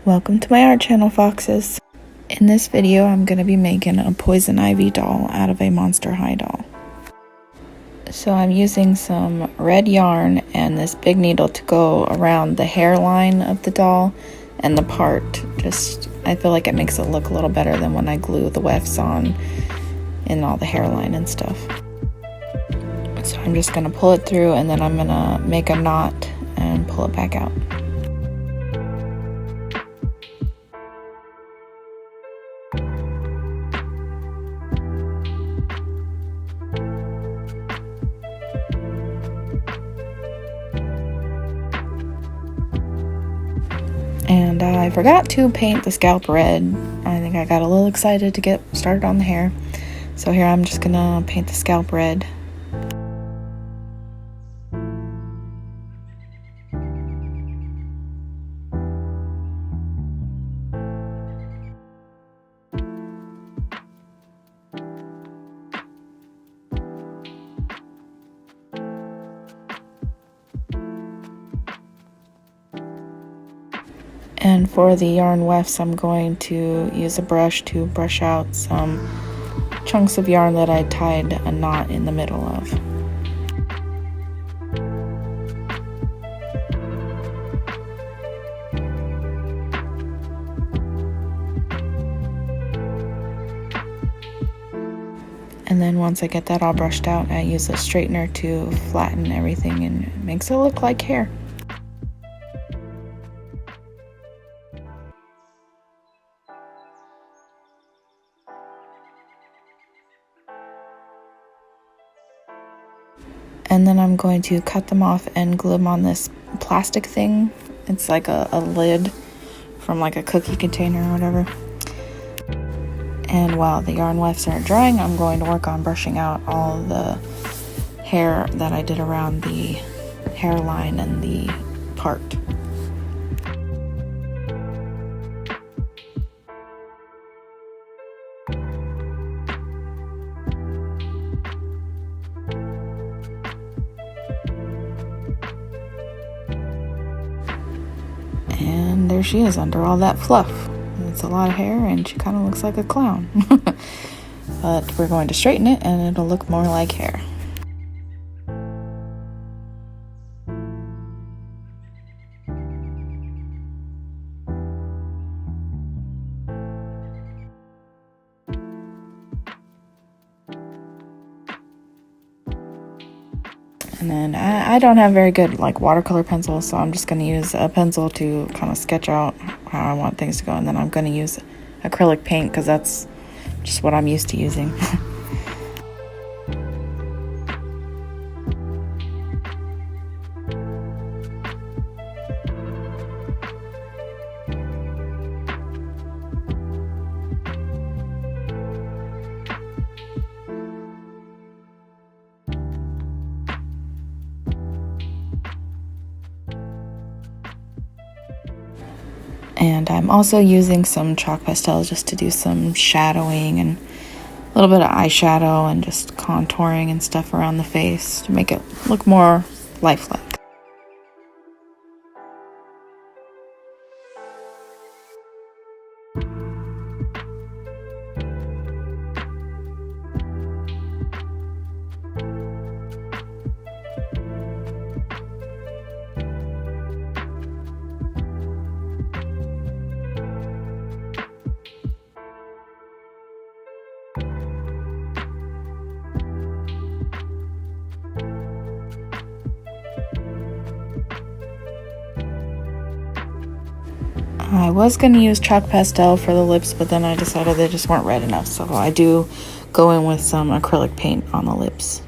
Welcome to my art channel, Foxes. In this video, I'm going to be making a poison ivy doll out of a Monster High doll. So I'm using some red yarn and this big needle to go around the hairline of the doll and the part. I feel like it makes it look a little better than when I glue the wefts on in all the hairline and stuff. So I'm just going to pull it through and then I'm going to make a knot and pull it back out. And I forgot to paint the scalp red. I think I got a little excited to get started on the hair. So here I'm just gonna paint the scalp red. And for the yarn wefts, I'm going to use a brush to brush out some chunks of yarn that I tied a knot in the middle of. And then once I get that all brushed out, I use a straightener to flatten everything and it makes it look like hair. And then I'm going to cut them off and glue them on this plastic thing. It's like a lid from like a cookie container or whatever. And while the yarn wefts are drying, I'm going to work on brushing out all the hair that I did around the hairline and the part. And there she is under all that fluff. It's a lot of hair and she kind of looks like a clown. But we're going to straighten it and it'll look more like hair. And then I don't have very good like watercolor pencils, so I'm just going to use a pencil to kind of sketch out how I want things to go. And then I'm going to use acrylic paint because that's just what I'm used to using. And I'm also using some chalk pastels just to do some shadowing and a little bit of eyeshadow and just contouring and stuff around the face to make it look more lifelike. I was going to use chalk pastel for the lips, but then I decided they just weren't red enough, so I do go in with some acrylic paint on the lips.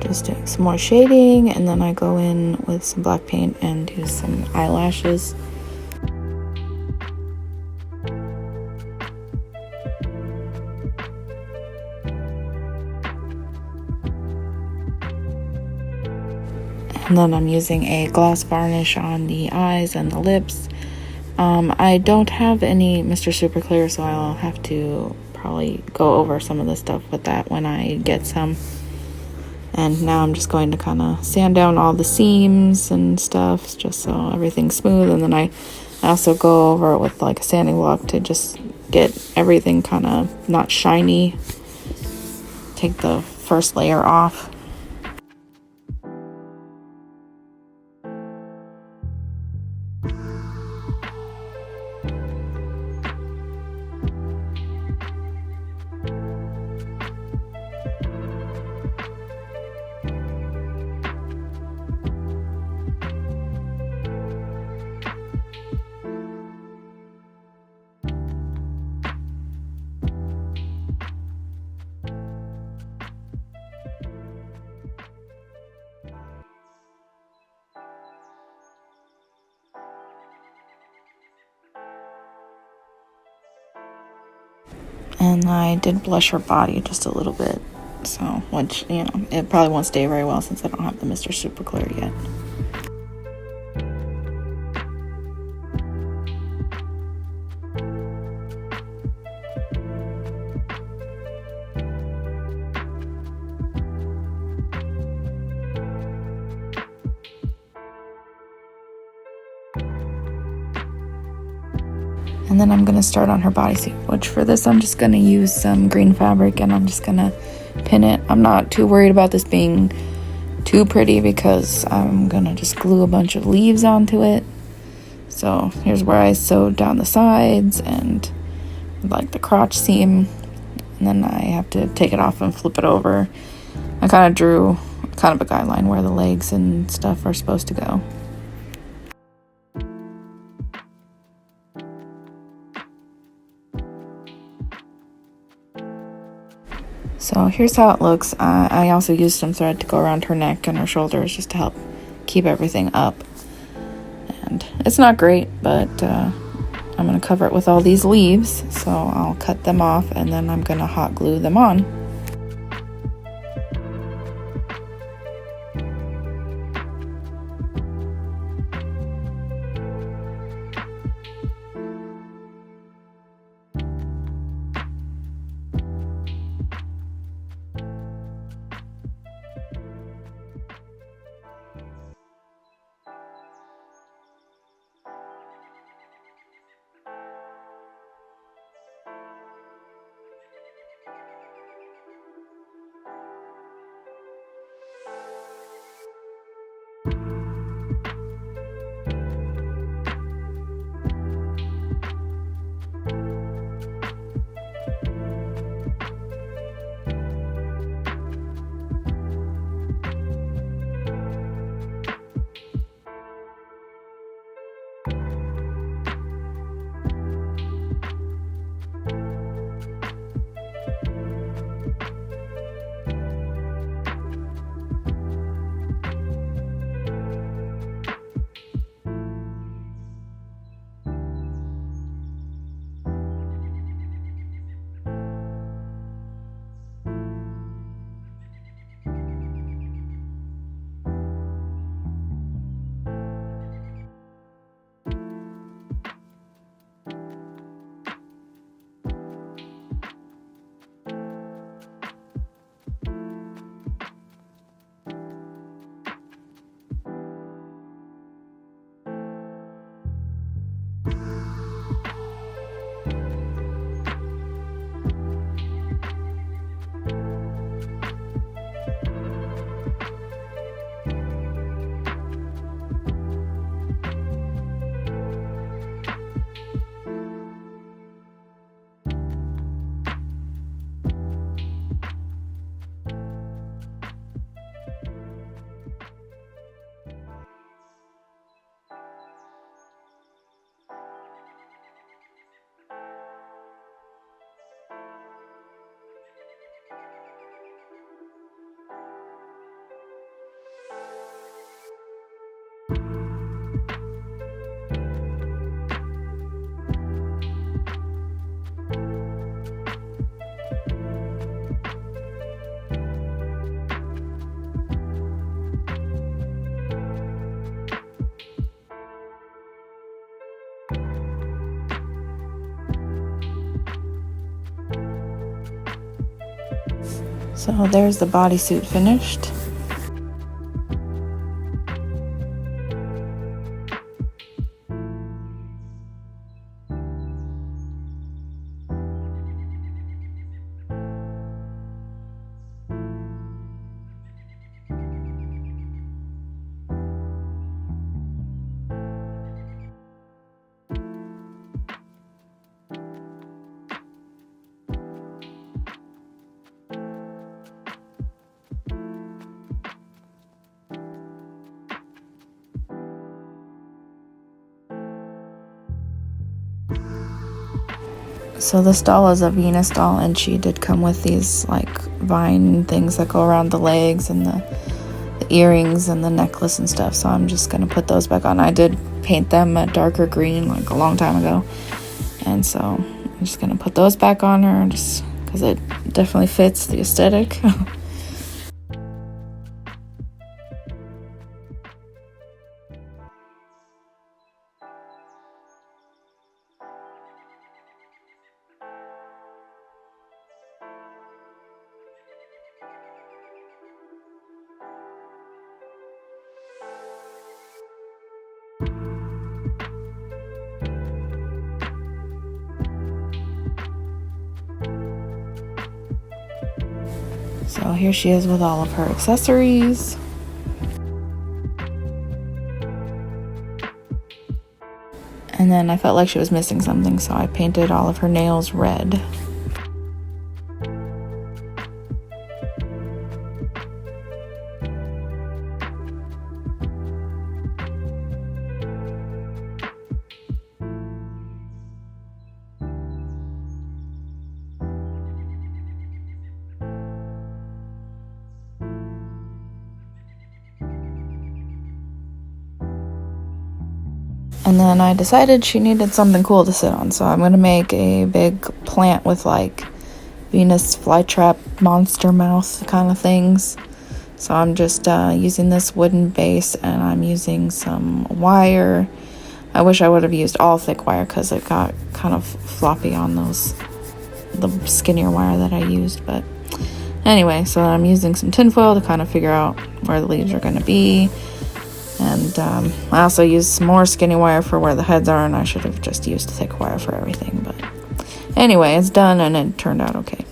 Just doing some more shading, and then I go in with some black paint and do some eyelashes. And then I'm using a gloss varnish on the eyes and the lips. I don't have any Mr. Super Clear, so I'll have to probably go over some of the stuff with that when I get some. And now I'm just going to kind of sand down all the seams and stuff just so everything's smooth. And then I also go over it with like a sanding block to just get everything kind of not shiny. Take the first layer off. And I did blush her body just a little bit. So, which, you know, it probably won't stay very well since I don't have the Mr. Super Clear yet. And then I'm going to start on her bodysuit, which for this I'm just going to use some green fabric and I'm just going to pin it. I'm not too worried about this being too pretty because I'm going to just glue a bunch of leaves onto it. So here's where I sewed down the sides and like the crotch seam. And then I have to take it off and flip it over. I kind of drew kind of a guideline where the legs and stuff are supposed to go. So here's how it looks. I also used some thread to go around her neck and her shoulders just to help keep everything up. And it's not great, but I'm going to cover it with all these leaves. So I'll cut them off and then I'm going to hot glue them on. So there's the bodysuit finished. So this doll is a Venus doll, and she did come with these like vine things that go around the legs and the earrings and the necklace and stuff. So I'm just gonna put those back on. I did paint them a darker green like a long time ago, and so I'm just gonna put those back on her just because it definitely fits the aesthetic. So here she is with all of her accessories. And then I felt like she was missing something, so I painted all of her nails red. And then I decided she needed something cool to sit on, so I'm going to make a big plant with like Venus flytrap monster mouth kind of things. So I'm just using this wooden base, and I'm using some wire. I wish I would have used all thick wire because it got kind of floppy on the skinnier wire that I used. But anyway, so I'm using some tinfoil to kind of figure out where the leaves are going to be. And I also used some more skinny wire for where the heads are, and I should have just used thick wire for everything. But anyway, it's done, and it turned out okay.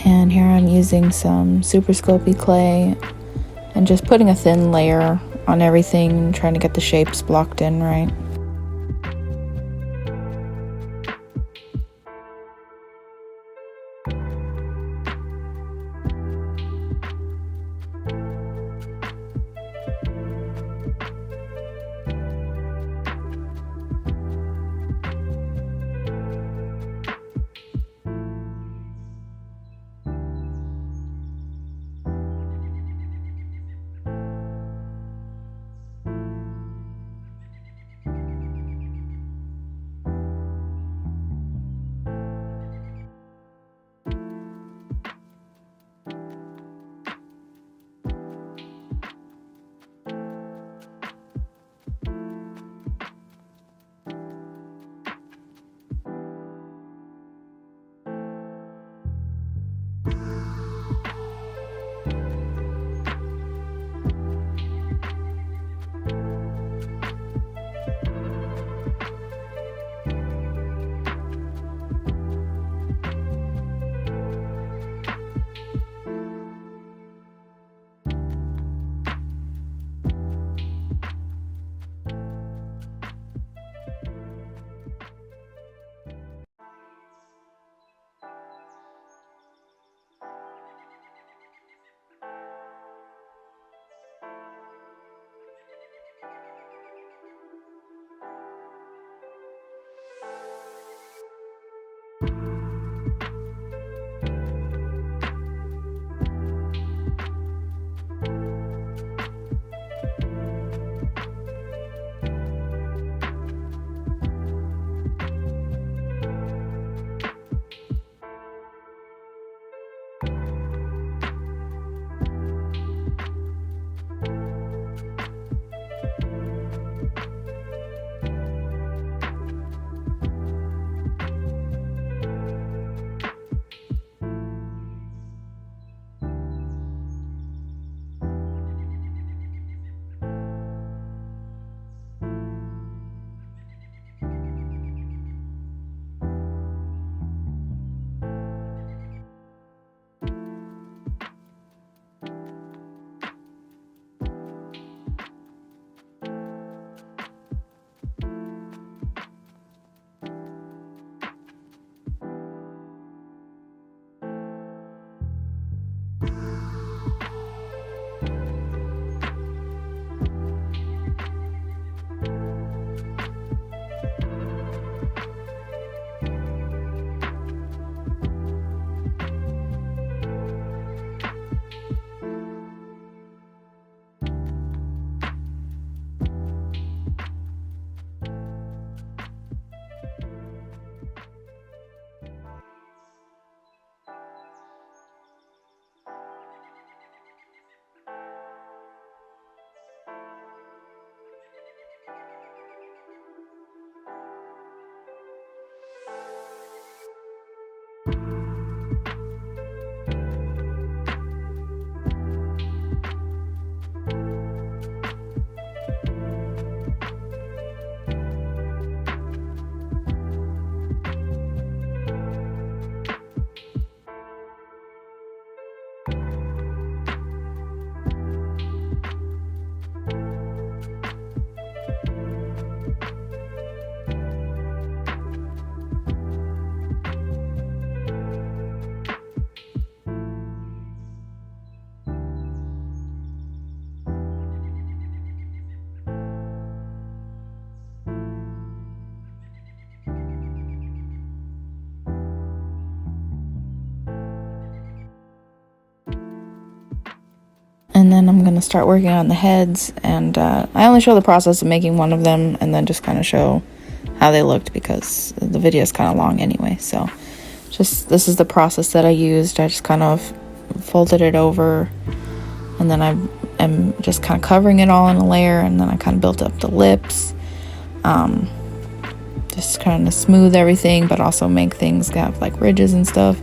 And here I'm using some Super Sculpey clay and just putting a thin layer on everything, trying to get the shapes blocked in right. then I'm going to start working on the heads, and I only show the process of making one of them and then just kind of show how they looked because the video is kind of long anyway. So this is the process that I used. I just kind of folded it over, and then I'm just kind of covering it all in a layer, and then I kind of built up the lips, just kind of smooth everything but also make things have like ridges and stuff.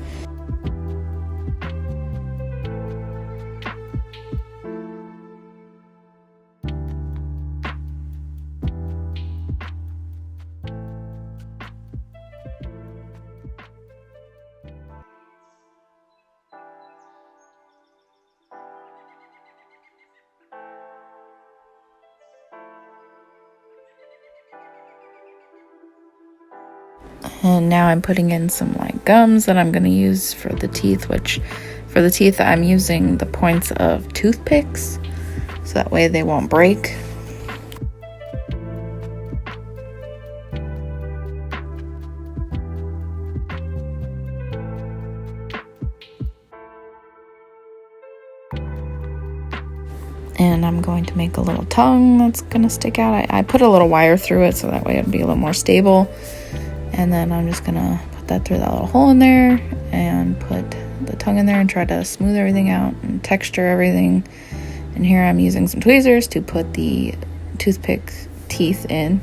And now I'm putting in some like gums that I'm going to use for the teeth, which for the teeth I'm using the points of toothpicks so that way they won't break. And I'm going to make a little tongue that's going to stick out. I put a little wire through it so that way it'll be a little more stable. And then I'm just going to put that through that little hole in there and put the tongue in there and try to smooth everything out and texture everything. And here I'm using some tweezers to put the toothpick teeth in.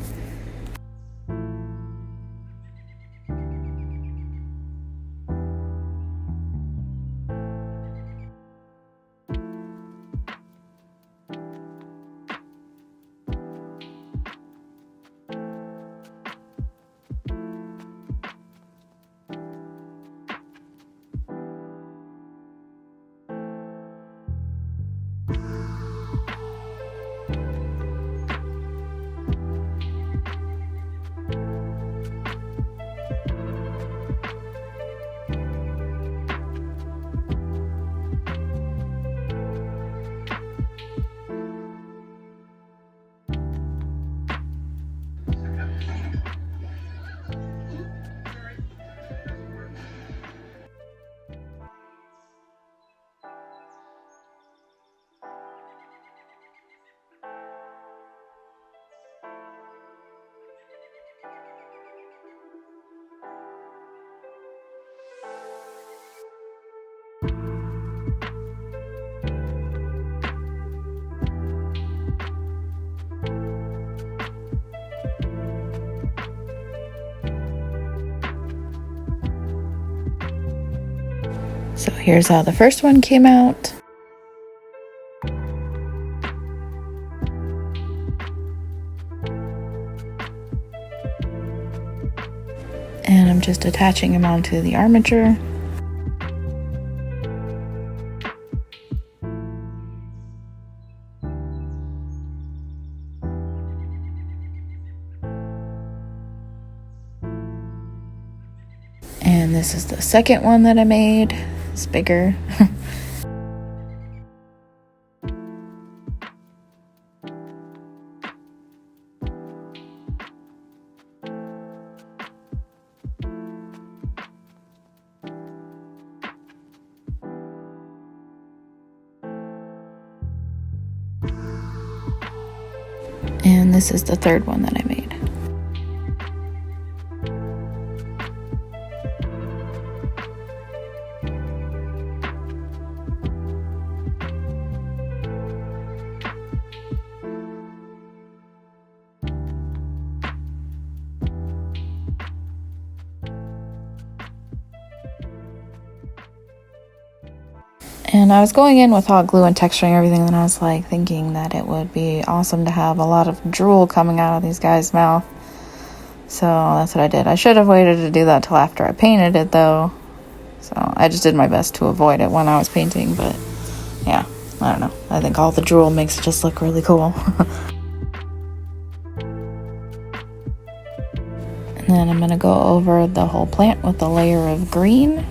So here's how the first one came out. And I'm just attaching them onto the armature. And this is the second one that I made. It's bigger. And this is the third one that I made. And I was going in with hot glue and texturing everything, and I was like thinking that it would be awesome to have a lot of drool coming out of these guys' mouth. So that's what I did. I should have waited to do that till after I painted it though. So I just did my best to avoid it when I was painting, but yeah, I don't know. I think all the drool makes it just look really cool. And then I'm gonna go over the whole plant with a layer of green.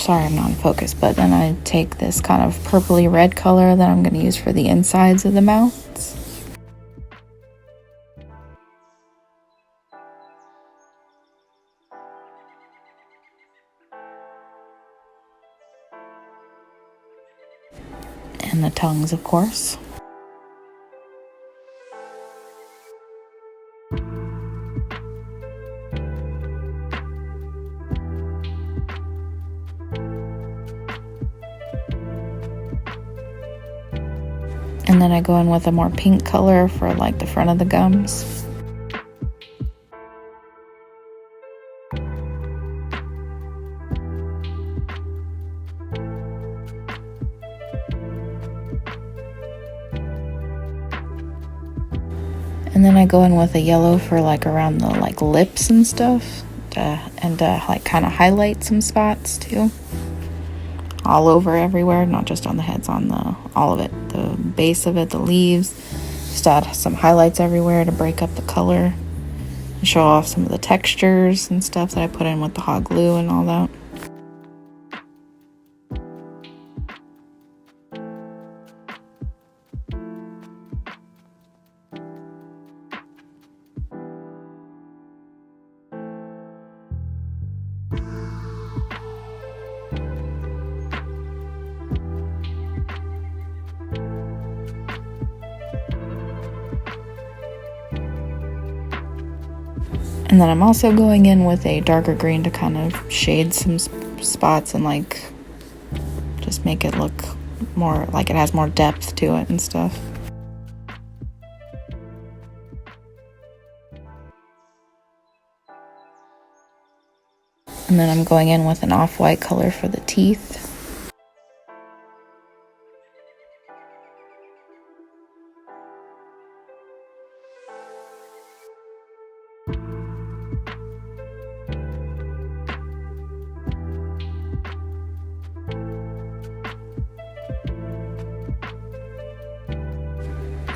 sorry I'm not in focus, but then I take this kind of purpley red color that I'm going to use for the insides of the mouths. And the tongues, of course. And then I go in with a more pink color for like the front of the gums. And then I go in with a yellow for like around the like lips and stuff, and like kind of highlight some spots too. All over everywhere, not just on the heads, on all of it, the base of it, the leaves. Just add some highlights everywhere to break up the color and show off some of the textures and stuff that I put in with the hot glue and all that. And then I'm also going in with a darker green to kind of shade some spots and like just make it look more like it has more depth to it and stuff. And then I'm going in with an off-white color for the teeth.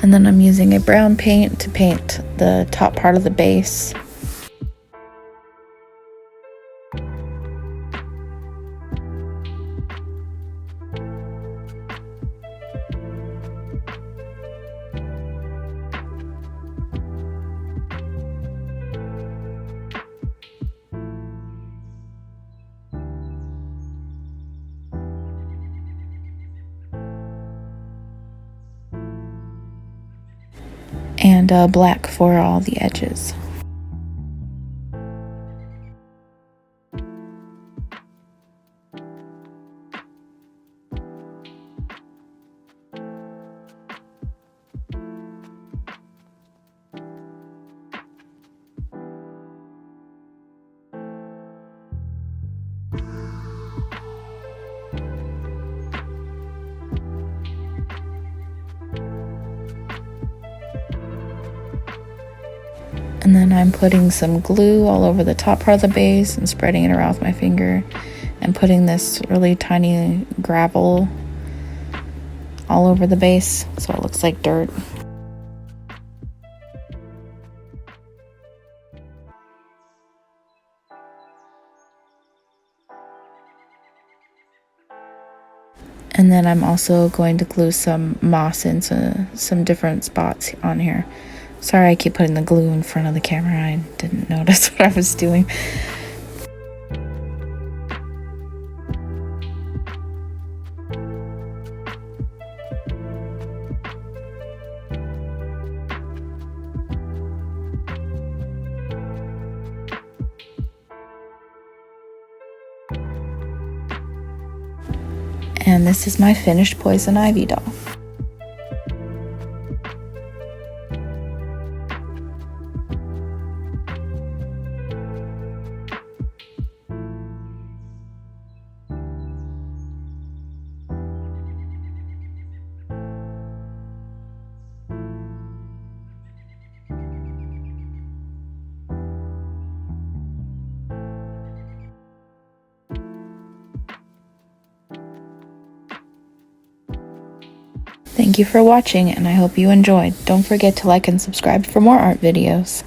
And then I'm using a brown paint to paint the top part of the base. And black for all the edges. And then I'm putting some glue all over the top part of the base and spreading it around with my finger and putting this really tiny gravel all over the base so it looks like dirt. And then I'm also going to glue some moss into some different spots on here. Sorry I keep putting the glue in front of the camera, I didn't notice what I was doing. And this is my finished Poison Ivy doll. Thank you for watching, and I hope you enjoyed. Don't forget to like and subscribe for more art videos.